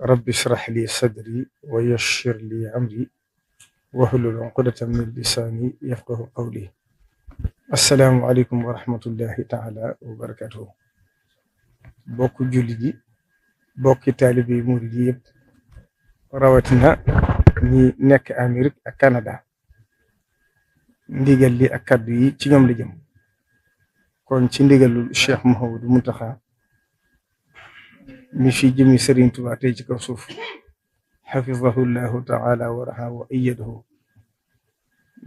rabbi shrah li sadri wa yassir li amri wahlul uqdatan min lisaani yafqahu qawli. Assalaamu aleykum wa rahmatullahi taala wa barakatuhu. Bokk julli ji, bokki taalibe murid yi yëpp, rawatina ñi nekk Amérique ak Canada. Ndigal li ak kaddu yi ci ñoom la jëm. Kon ci ndigalul Cheikh Mouhamadou Mountakha mi fi jëmi Serigne Touba tey ci kaw suuf, xafizahu llahu taala wa raha wa ayyadahu,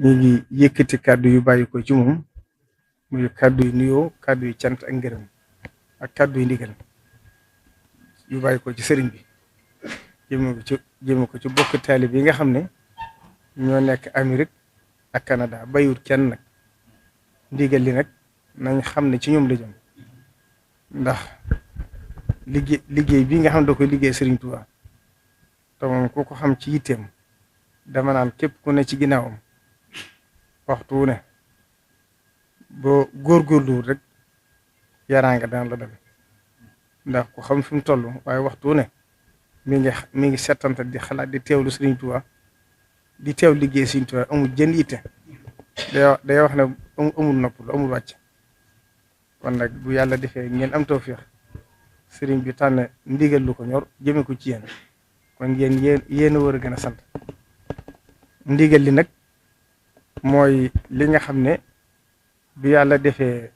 ñu ngi yëkkati kàddu yu bàyyi ko ci moom, muy kàddu yu nuyoo, kàddu yu cant ak ngërëm ak kàddu yu ndigal yu bàyyi ko ci sëriñ bi jëme ko ci bokk taalib yi nga xam ne ñoo nekk Amérique ak Canada, bayut kenn nag. Ndigal li nag nañ xam ne ci ñoom la jëm, ndax liggéey bii nga xam ne da koy liggéey Serigne Touba te moom ku ko xam ci yitteem, dama naan képp ku ne ci ginnaawam waxtu wu ne boo góorgóorlu rek yaraanga daan la dal, ndax ku xam fi mu toll, waaye waxtu wu ne mi ngi settante di xalaat di teewlu Serigne Touba, di teew liggéey Serigne Touba. Amul jën yitte, day wax ne amul nopp lu amul wàcc. kon nag bu yàlla defee ngeen am tawfeex, sëriñ bi tànn ndigal lu ko ñor jëme ko ci yéen, kon yéen a war a gën a sant. Ndigal li nag mooy li nga xam ne bu yàlla defee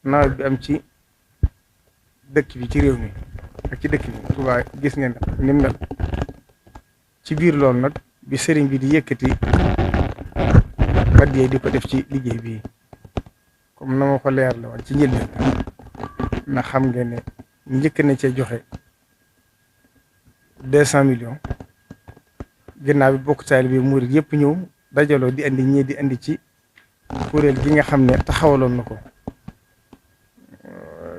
nawet bi am ci dëkk bi, ci réew mi ak ci dëkk bi Touba, gis ngeen ni mu mel. ci biir loolu nag bi sëriñ bi di yëkkati addiya di ko def ci liggéey bii, comme na ma ko leer la woon ci njëlbeen, na xam ngeen ne njëkk na cee joxe 200 millions. ginnaaw bi bokk taalibe bi murid yëpp ñëw dajaloo di andi ñii di andi ci kuréel gi nga xam ne taxawaloon na ko,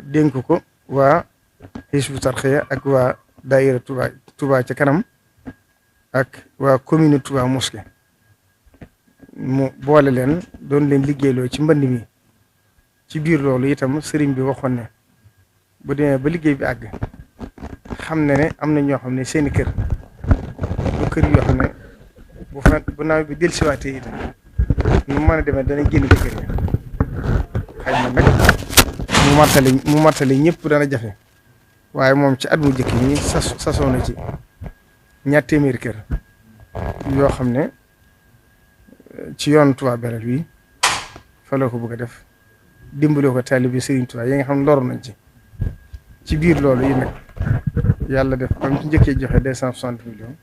dénk ko waa Hizbut Tarqiyyah ak waa daayira Touba ca kanam ak waa commune Touba Mosquée. mu boole leen doon leen liggéeyloo ci mbënd mi. ci biir loolu itam sëriñ bi waxoon ne bu demee ba liggéey bi àgg, xam ne am na ñoo xam ne seeni kër bu kër yoo xam ne bu nawet bi dellusiwaatee itam nu mën a demee dana génn ci kër yi. xëy na nag mu martale ñëpp dana jafe, waaye moom ci at mu jëkk ñi sasoo na ci 2 téeméeri kër yoo xam ne ci yoon Touba Belel wi fa la ko bëgg a def, dimbale ko taalibe Serigne Touba yi nga xam ne loru nañ ci biir loolu yi nag yàlla def am ci njëkkee joxe 260 millions.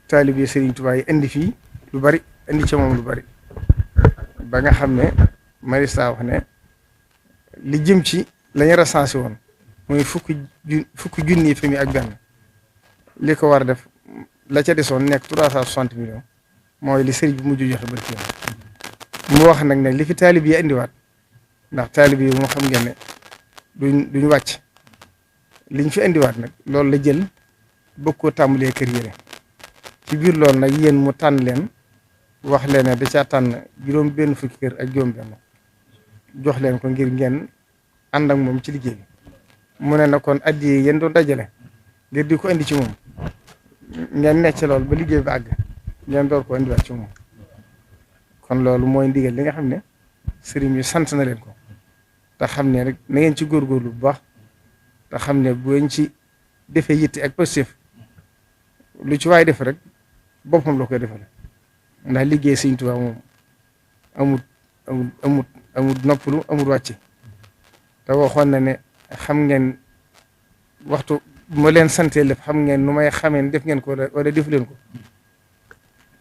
taalibe Serigne Touba yi indi fii lu bari, indi ca moom lu bari, ba nga xam ne Marista wax ne li jëm ci lañu recensé woon mooy fukki junni famille ak benn, li ko war a def la ca desoon nekk 360 millions. mooy li sëriñ bi mujj joxe ba ci mu wax nag ne li fi taalib yi indiwaat, ndax taalib yi moo xam ngeen ne duñ wàcc, liñ fi indiwaat nag loolu la jël bëgg koo tàmbalee kër yére. ci biir loolu nag yéen mu tànn leen, wax leen ne da caa tànn juróom benn fukki kër ak juróom benn, jox leen ko ngir ngeen ànd ak moom ci liggéey bi. mu ne na kon addi yi yéen doon dajale ngir di ko indi ci moom, ngeen necc lool ba liggéey bi àgg, ngeen door ko indiwaat ci moom. kon loolu mooy ndigal li nga xam ne sëriñ bi sant na leen ko, te xam ne rek na ngeen ci góorgóorlu bu baax, te xam ne bu ngeen ci defee yitte ak positif, lu ci waay def rek boppam la koy defal. ndax liggéey Sëriñ Tuubaa moom amut noppalu, amut wàcce. te waxoon na ne xam ngeen waxtu ma leen santee lépp, xam ngeen nu may xamee def ngeen ko wala defu leen ko.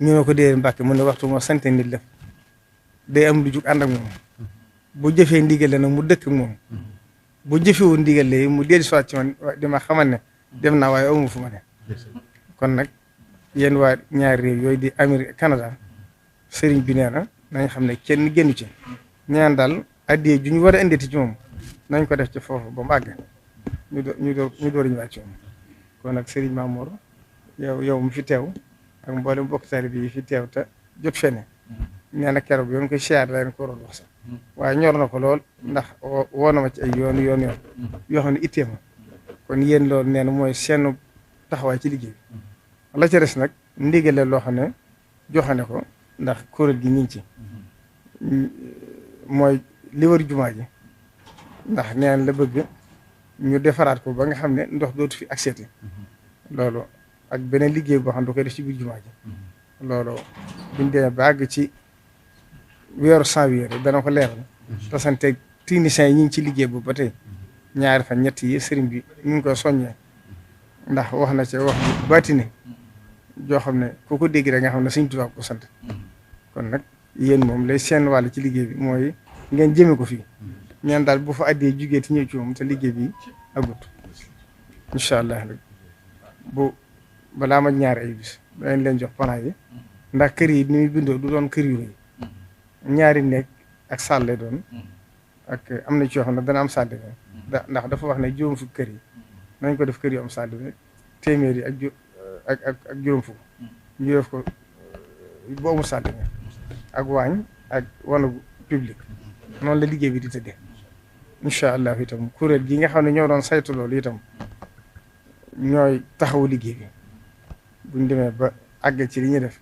ñu ne ko dee Mbàkke mu ne waxtu moo sante nit def day am lu jug ànd ak moom, bu jëfee ndigale nag mu dëkk ak moom, bu jëfewu ndigale mu dellu soit ci man di ma xamal ne dem naa waaye amu fu ma ne. kon nag yéen waa ñaari réew yooyu di Amérique Canada, sëriñ bi nee na nañ xam ne kenn génnu ci. ñaan daal addiyee ju ñu war a inditi ci moom nañ ko def ci foofu ba mu àgg, ñu door ñu wàcc ci moom. kon nag sëriñ Mamour yow mu fi teew ak mboolem bokk taalibe bi fi teew te jot fene nee na keroog yoon koy siyaar leen ko waroon wax sax, waaye ñor na ko lool, ndax woo na ma ci ay yoon yoo xam ne ittee ma. kon yéen loolu nee na mooy seen taxawaay ci liggéey bi la ca des nag ndigale loo xam ne joxane ko ndax kuréel gi ñu ngi ci mooy li wër jumaa ji ndax neen la bëgg ñu defaraat ko ba nga xam ne ndox dootu fi accepté loolu ak beneen liggéey boo xam ne da koy def ci biir jumaa ji loolu buñ demee ba àgg ci weeru janvier dana ko leeral te sante techniciens yi ñu ngi ci liggéey boobu ba tey ñaari fan ñett yi sëriñ bi ñu ngi koy soññee ndax wax na ci wax bi baatine joo xam ne ku ko dégg rek nga xam ne Sëriñ Tuubaa ko sant kon nag yéen moom lay seen wàll ci liggéey bi mooy ngeen jëme ko fii ñaan daal bu fa addee jugee ti ñëw ci moom te liggéey bi agut incha allah rek bu balaa ma ñaari ay bis danañ leen jox plan yi ndax kër yi ni muy bindoo du doon kër yu rëy ñaari nekk ak salle lay doon ak am na ci yoo xam ne dana am salle ndax dafa wax ne juróom fukk kër yi nañ ko def kër yu am salle bi téeméer yi ak juróom fukk ñu def ko bu amul salle ak waañ ak wanagu public noonu la liggéey bi di tëddee incha allah itam kuréel gi nga xam ne ñoo doon saytu loolu itam ñooy taxawu liggéey bi buñ demee ba àgg ci li ñuy def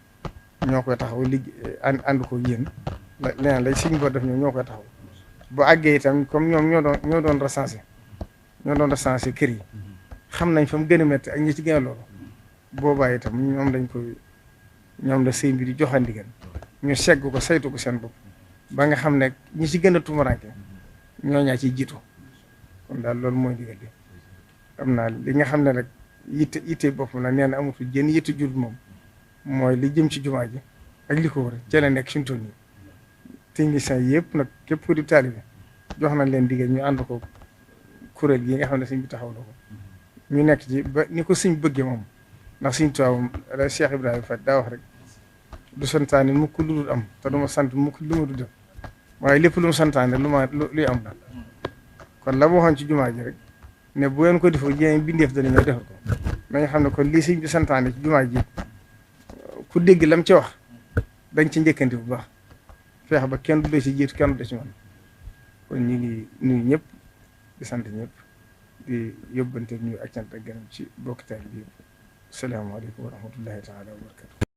ñoo koy taxawu liggéey ànd ko yéen leneen lay suñ boo def ñoo koy taxaw bu àggee itam comme ñoom ñoo doon recensé kër yi xam nañ fa mu gën a métti ak ñi ci gën a loolu boobaa itam ñoom la sëñ bi di joxe ndigal ñu segg ko saytu ko seen bopp ba nga xam ne ñi ci gën a tumuraanke ñoo ñaa ciy jiitu kon daal loolu mooy ndigal li am naa li nga xam ne rek yitte boppam la nee na amatul jën yitte jur moom mooy li jëm ci jumaa ji ak li ko wër ci la nekk suñu tool yi techniciens yëpp nag képp ku di taalibe jox nañ leen ndigal ñu ànd ko kuréel gi nga xam ne sëñ bi taxaw na ko ñu nekk ci ba ni ko sëñ bëggee moom ndax sëñ Tuubaa moom Cheikh Ibrahima Fall daa wax rek du santaane mukk lu dul am te du ma sant mukk lu ma du def waaye lépp lu mu santaane luy am la kon la ma waxoon ci jumaa ji rek ne bu ngeen ko defoo jéem bindeef dana ñëw defal ko nañu xam ne kon lii sëñ bi santaane ci jumaa ji ku dégg lam ci wax dañ ci njëkkante bu baax feex ba kenn du la ci jiitu kenn du la ci man kon ñu ngi nuyu ñëpp di sant ñëpp di yóbbante ñu ak cant ak gërëm ci bokk taal bi yëpp salaamaaleykum wa rahmatullahi taala wa barakatu